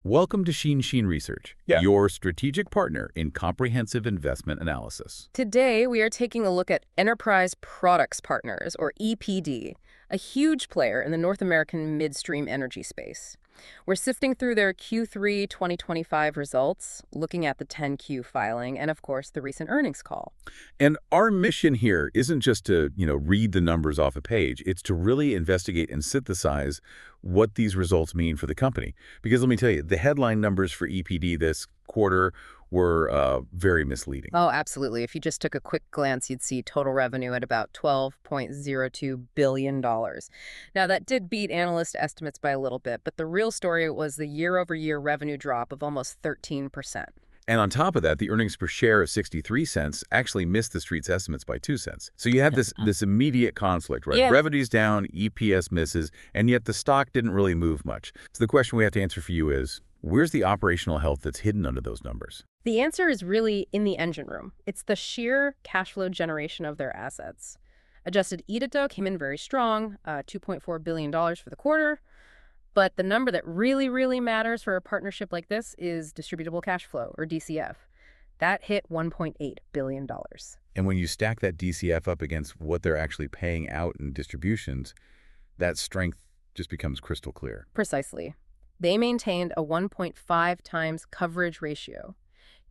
Welcome to Sheen Research, Yeah. your strategic partner in comprehensive investment analysis. Today, we are taking a look at Enterprise Products Partners, or EPD, a huge player in the North American midstream energy space. We're sifting through their Q3 2025 results, looking at the 10Q filing, and of course, the recent earnings call. And our mission here isn't just to, read the numbers off a page. It's to really investigate and synthesize what these results mean for the company. Because let me tell you, the headline numbers for EPD this quarter were very misleading. Oh, absolutely. If you just took a quick glance, you'd see total revenue at about $12.02 billion. Now, that did beat analyst estimates by a little bit, but the real story was the year-over-year revenue drop of almost 13%. And on top of that, the earnings per share of 63 cents actually missed the street's estimates by 2 cents. So you have this immediate conflict, right? Yeah. Revenue's down, EPS misses, and yet the stock didn't really move much. So the question we have to answer for you is, where's the operational health that's hidden under those numbers? The answer is really in the engine room. It's the sheer cash flow generation of their assets. Adjusted EBITDA came in very strong, $2.4 billion for the quarter. But the number that really matters for a partnership like this is distributable cash flow, or DCF. That hit $1.8 billion. And when you stack that DCF up against what they're actually paying out in distributions, that strength just becomes crystal clear. Precisely. They maintained a 1.5 times coverage ratio.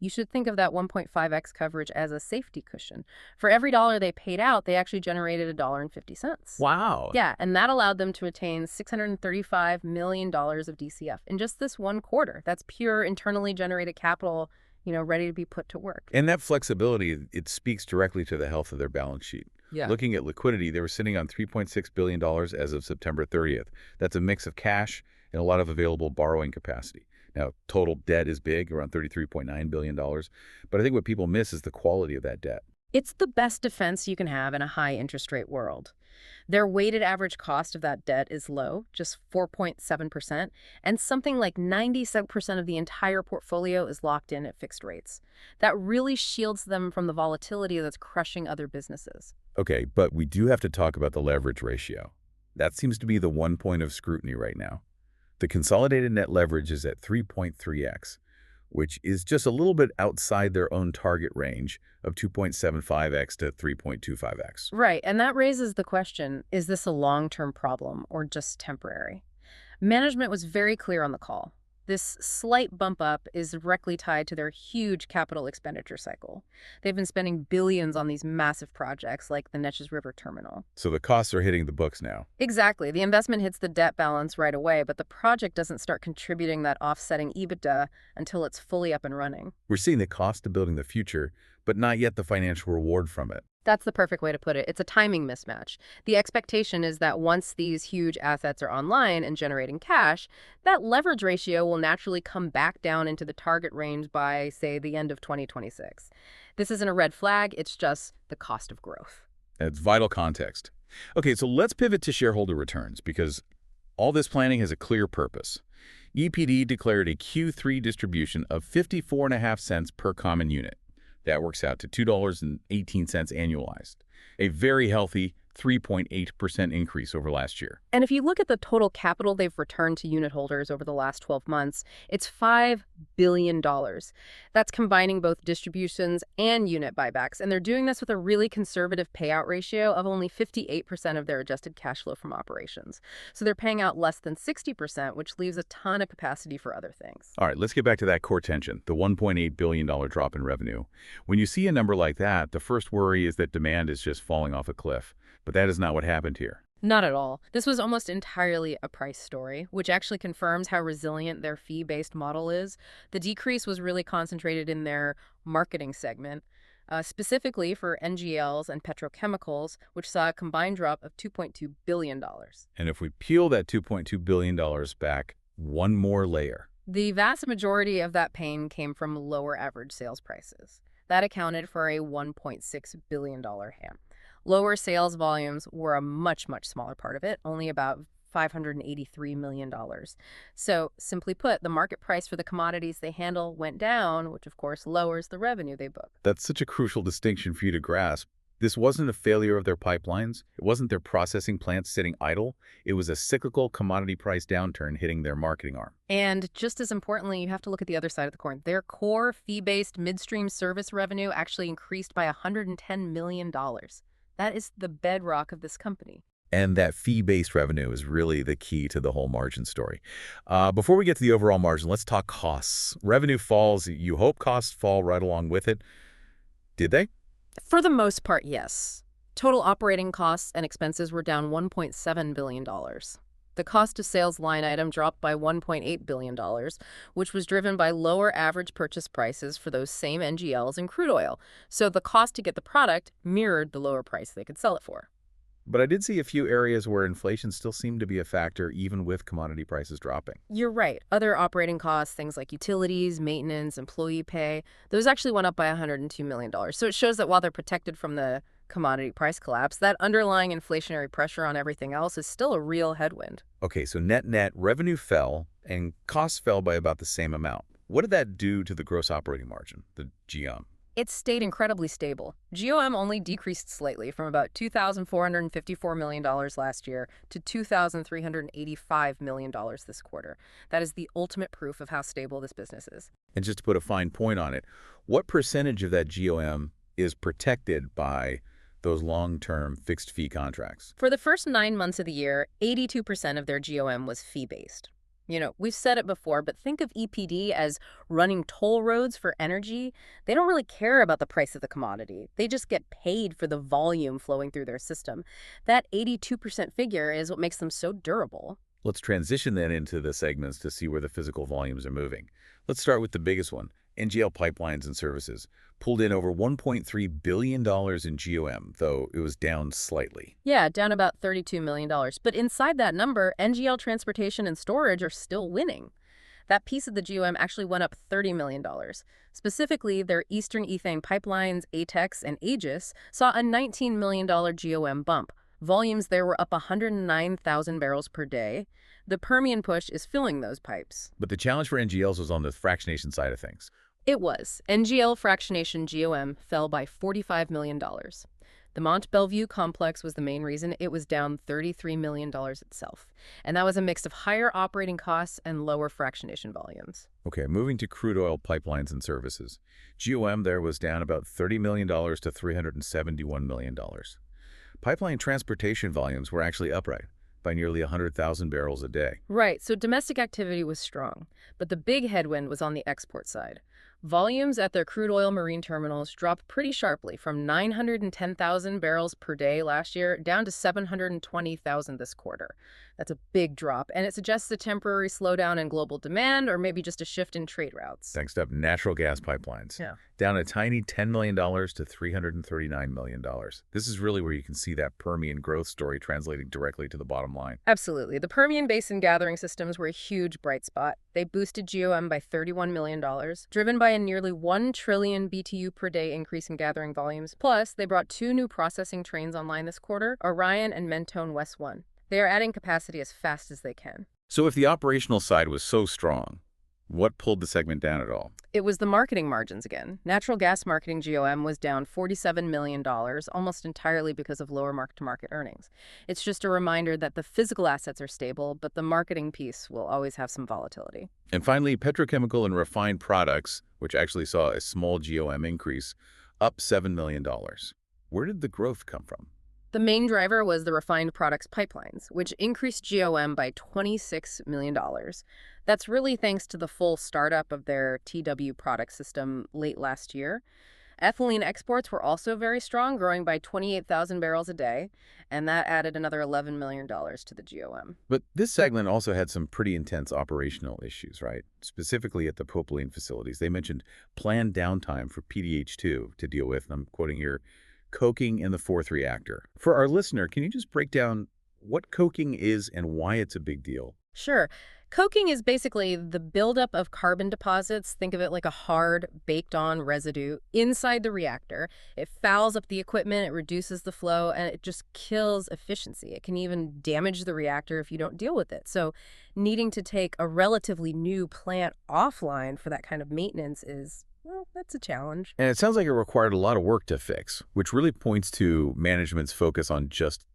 You should think of that 1.5x coverage as a safety cushion. For every dollar they paid out, they actually generated $1.50. Wow. Yeah, and that allowed them to attain $635 million of DCF in just this one quarter. That's pure internally generated capital, ready to be put to work. And that flexibility, it speaks directly to the health of their balance sheet. Yeah. Looking at liquidity, they were sitting on $3.6 billion as of September 30th. That's a mix of cash and a lot of available borrowing capacity. Now, total debt is big, around $33.9 billion. But I think what people miss is the quality of that debt. It's the best defense you can have in a high interest rate world. Their weighted average cost of that debt is low, just 4.7%, and something like 97% of the entire portfolio is locked in at fixed rates. That really shields them from the volatility that's crushing other businesses. Okay, but we do have to talk about the leverage ratio. That seems to be the one point of scrutiny right now. The consolidated net leverage is at 3.3x, which is just a little bit outside their own target range of 2.75x to 3.25x. Right, and that raises the question, is this a long-term problem or just temporary? Management was very clear on the call. This slight bump up is directly tied to their huge capital expenditure cycle. They've been spending billions on these massive projects like the Neches River Terminal. So the costs are hitting the books now. Exactly. The investment hits the debt balance right away, but the project doesn't start contributing that offsetting EBITDA until it's fully up and running. We're seeing the cost of building the future, but not yet the financial reward from it. That's the perfect way to put it. It's a timing mismatch. The expectation is that once these huge assets are online and generating cash, that leverage ratio will naturally come back down into the target range by, say, the end of 2026. This isn't a red flag, it's just the cost of growth. That's vital context. Okay, so let's pivot to shareholder returns because all this planning has a clear purpose. EPD declared a Q3 distribution of 54.5 cents per common unit. That works out to $2.18 annualized, a very healthy 3.8% increase over last year. And if you look at the total capital they've returned to unit holders over the last 12 months, it's $5 billion. That's combining both distributions and unit buybacks. And they're doing this with a really conservative payout ratio of only 58% of their adjusted cash flow from operations. So they're paying out less than 60%, which leaves a ton of capacity for other things. All right, let's get back to that core tension, the $1.8 billion drop in revenue. When you see a number like that, the first worry is that demand is just falling off a cliff. But that is not what happened here. Not at all. This was almost entirely a price story, which actually confirms how resilient their fee-based model is. The decrease was really concentrated in their marketing segment, specifically for NGLs and petrochemicals, which saw a combined drop of $2.2 billion. And if we peel that $2.2 billion back one more layer, the vast majority of that pain came from lower average sales prices. That accounted for a $1.6 billion hit. Lower sales volumes were a much smaller part of it, only about $583 million. So, simply put, the market price for the commodities they handle went down, which of course lowers the revenue they book. that's such a crucial distinction for you to grasp. This wasn't a failure of their pipelines. It wasn't their processing plants sitting idle. It was a cyclical commodity price downturn hitting their marketing arm. And just as importantly, you have to look at the other side of the coin. Their core fee-based midstream service revenue actually increased by $110 million. That is the bedrock of this company. And that fee-based revenue is really the key to the whole margin story. Before we get to the overall margin, let's talk costs. Revenue falls. You hope costs fall right along with it. Did they? For the most part, yes. Total operating costs and expenses were down $1.7 billion. The cost of sales line item dropped by $1.8 billion, which was driven by lower average purchase prices for those same NGLs and crude oil. So the cost to get the product mirrored the lower price they could sell it for. But I did see a few areas where inflation still seemed to be a factor, even with commodity prices dropping. You're right. Other operating costs, things like utilities, maintenance, employee pay, those actually went up by $102 million. So it shows that while they're protected from the commodity price collapse, that underlying inflationary pressure on everything else is still a real headwind. Okay, so net-net, revenue fell and costs fell by about the same amount. What did that do to the gross operating margin, the GOM? It stayed incredibly stable. GOM only decreased slightly from about $2,454 million last year to $2,385 million this quarter. That is the ultimate proof of how stable this business is. And just to put a fine point on it, what percentage of that GOM is protected by those long-term fixed-fee contracts? For the first 9 months of the year, 82% of their GOM was fee-based. You know, we've said it before, but think of EPD as running toll roads for energy. They don't really care about the price of the commodity. They just get paid for the volume flowing through their system. That 82% figure is what makes them so durable. Let's transition then into the segments to see where the physical volumes are moving. Let's start with the biggest one, NGL pipelines and services. Pulled in over $1.3 billion in GOM, though it was down slightly. Yeah, down about $32 million. But inside that number, NGL transportation and storage are still winning. That piece of the GOM actually went up $30 million. Specifically, their Eastern ethane pipelines, ATEX, and Aegis saw a $19 million GOM bump. Volumes there were up 109,000 barrels per day. The Permian push is filling those pipes. But the challenge for NGLs was on the fractionation side of things. It was. NGL fractionation GOM fell by $45 million. The Mont Belvieu complex was the main reason. It was down $33 million itself. And that was a mix of higher operating costs and lower fractionation volumes. Okay, moving to crude oil pipelines and services. GOM there was down about $30 million to $371 million. Pipeline transportation volumes were actually upright by nearly 100,000 barrels a day. Right, so domestic activity was strong, but the big headwind was on the export side. Volumes at their crude oil marine terminals dropped pretty sharply from 910,000 barrels per day last year down to 720,000 this quarter. That's a big drop, and it suggests a temporary slowdown in global demand or maybe just a shift in trade routes. Thanks to natural gas pipelines. Yeah. Down a tiny $10 million to $339 million. This is really where you can see that Permian growth story translating directly to the bottom line. Absolutely. The Permian Basin gathering systems were a huge bright spot. They boosted GOM by $31 million, driven by a nearly 1 trillion BTU per day increase in gathering volumes. Plus, they brought 2 new processing trains online this quarter, Orion and Mentone West 1. They are adding capacity as fast as they can. So if the operational side was so strong, what pulled the segment down at all? It was the marketing margins again. Natural gas marketing GOM was down $47 million, almost entirely because of lower mark-to-market earnings. It's just a reminder that the physical assets are stable, but the marketing piece will always have some volatility. And finally, petrochemical and refined products, which actually saw a small GOM increase, up $7 million. Where did the growth come from? The main driver was the refined products pipelines, which increased GOM by $26 million. That's really thanks to the full startup of their TW product system late last year. Ethylene exports were also very strong, growing by 28,000 barrels a day, and that added another $11 million to the GOM. But this segment also had some pretty intense operational issues, right? Specifically at the propylene facilities. They mentioned planned downtime for PDH2 to deal with, and I'm quoting here, coking in the 4th reactor. For our listener, can you just break down what coking is and why it's a big deal? Sure. Coking is basically the buildup of carbon deposits. Think of it like a hard, baked-on residue inside the reactor. It fouls up the equipment, it reduces the flow, and it just kills efficiency. It can even damage the reactor if you don't deal with it. So needing to take a relatively new plant offline for that kind of maintenance is Well, that's a challenge. And it sounds like it required a lot of work to fix, which really points to management's focus on just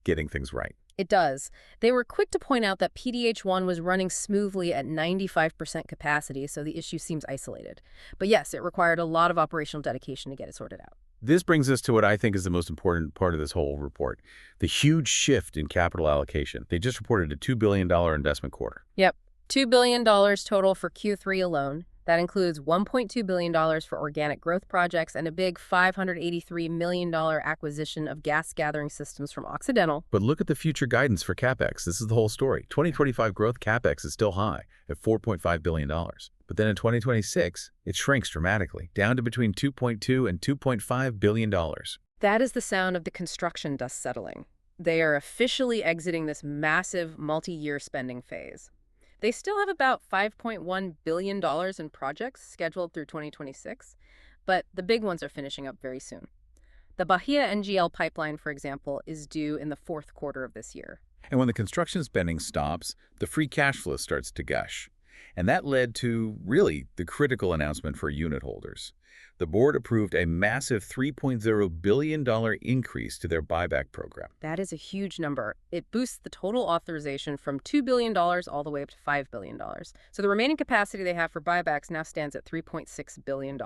getting things right. It does. They were quick to point out that PDH-1 was running smoothly at 95% capacity, so the issue seems isolated. But yes, it required a lot of operational dedication to get it sorted out. This brings us to what I think is the most important part of this whole report, the huge shift in capital allocation. They just reported a $2 billion investment quarter. Yep. $2 billion total for Q3 alone. That includes $1.2 billion for organic growth projects and a big $583 million acquisition of gas gathering systems from Occidental. But look at the future guidance for CAPEX. This is the whole story. 2025 growth CAPEX is still high at $4.5 billion. But then in 2026, it shrinks dramatically, down to between $2.2 and $2.5 billion. That is the sound of the construction dust settling. They are officially exiting this massive multi-year spending phase. They still have about $5.1 billion in projects scheduled through 2026, but the big ones are finishing up very soon. The Bahia NGL pipeline, for example, is due in the fourth quarter of this year. And when the construction spending stops, the free cash flow starts to gush. And that led to, really, the critical announcement for unit holders. The board approved a massive $3.0 billion increase to their buyback program. That is a huge number. It boosts the total authorization from $2 billion all the way up to $5 billion. So the remaining capacity they have for buybacks now stands at $3.6 billion.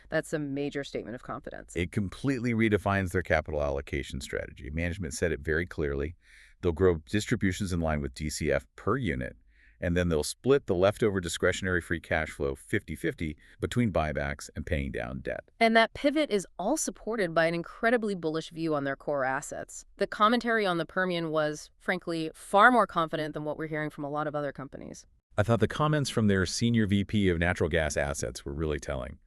That's a major statement of confidence. It completely redefines their capital allocation strategy. Management said it very clearly. They'll grow distributions in line with DCF per unit, and then they'll split the leftover discretionary free cash flow 50-50 between buybacks and paying down debt. And that pivot is all supported by an incredibly bullish view on their core assets. The commentary on the Permian was, frankly, far more confident than what we're hearing from a lot of other companies. I thought the comments from their senior VP of natural gas assets were really telling.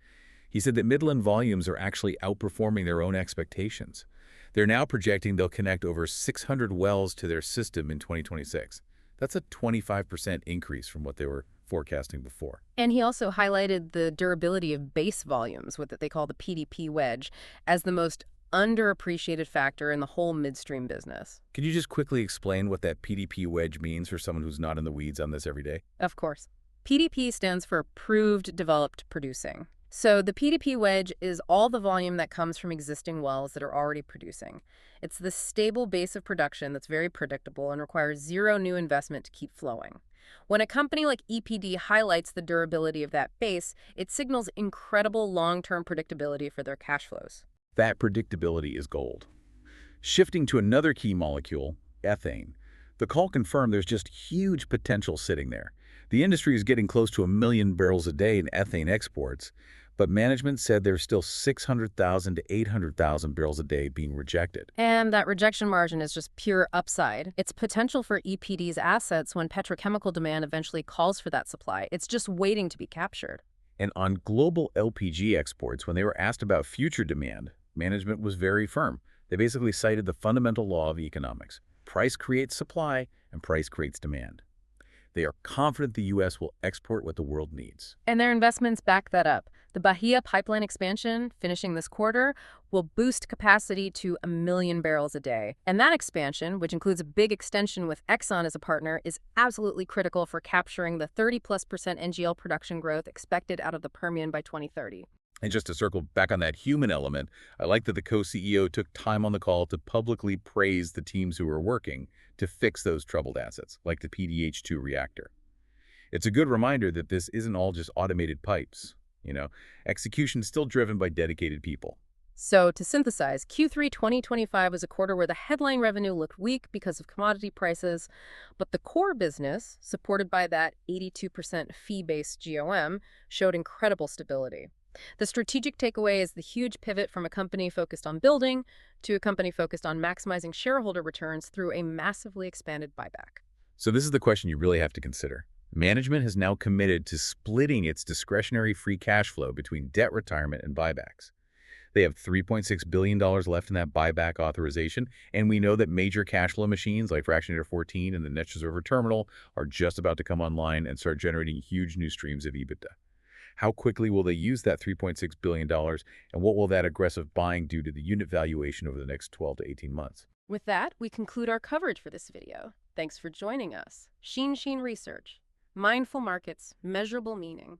He said that Midland volumes are actually outperforming their own expectations. They're now projecting they'll connect over 600 wells to their system in 2026. That's a 25% increase from what they were forecasting before. And he also highlighted the durability of base volumes, what they call the PDP wedge, as the most underappreciated factor in the whole midstream business. Could you just quickly explain what that PDP wedge means for someone who's not in the weeds on this every day? Of course. PDP stands for Proved Developed Producing. So the PDP wedge is all the volume that comes from existing wells that are already producing. It's the stable base of production that's very predictable and requires zero new investment to keep flowing. When a company like EPD highlights the durability of that base, it signals incredible long-term predictability for their cash flows. That predictability is gold. Shifting to another key molecule, ethane, the call confirmed there's just huge potential sitting there. The industry is getting close to 1 million barrels a day in ethane exports, but management said there's still 600,000 to 800,000 barrels a day being rejected. And that rejection margin is just pure upside. It's potential for EPD's assets when petrochemical demand eventually calls for that supply. It's just waiting to be captured. And on global LPG exports, when they were asked about future demand, management was very firm. They basically cited the fundamental law of economics. Price creates supply, and price creates demand. They are confident the U.S. will export what the world needs. And their investments back that up. The Bahia pipeline expansion, finishing this quarter, will boost capacity to 1 million barrels a day. And that expansion, which includes a big extension with Exxon as a partner, is absolutely critical for capturing the 30+% NGL production growth expected out of the Permian by 2030. And just to circle back on that human element, I like that the co-CEO took time on the call to publicly praise the teams who are working to fix those troubled assets, like the PDH-2 reactor. It's a good reminder that this isn't all just automated pipes. Execution is still driven by dedicated people. So to synthesize, Q3 2025 was a quarter where the headline revenue looked weak because of commodity prices, but the core business, supported by that 82% fee-based GOM, showed incredible stability. The strategic takeaway is the huge pivot from a company focused on building to a company focused on maximizing shareholder returns through a massively expanded buyback. So this is the question you really have to consider. Management has now committed to splitting its discretionary free cash flow between debt retirement and buybacks. They have $3.6 billion left in that buyback authorization, and we know that major cash flow machines like Fractionator 14 and the Neches River Terminal are just about to come online and start generating huge new streams of EBITDA. How quickly will they use that $3.6 billion, and what will that aggressive buying do to the unit valuation over the next 12 to 18 months? With that, we conclude our coverage for this video. Thanks for joining us. Sheen Research. Mindful markets, measurable meaning.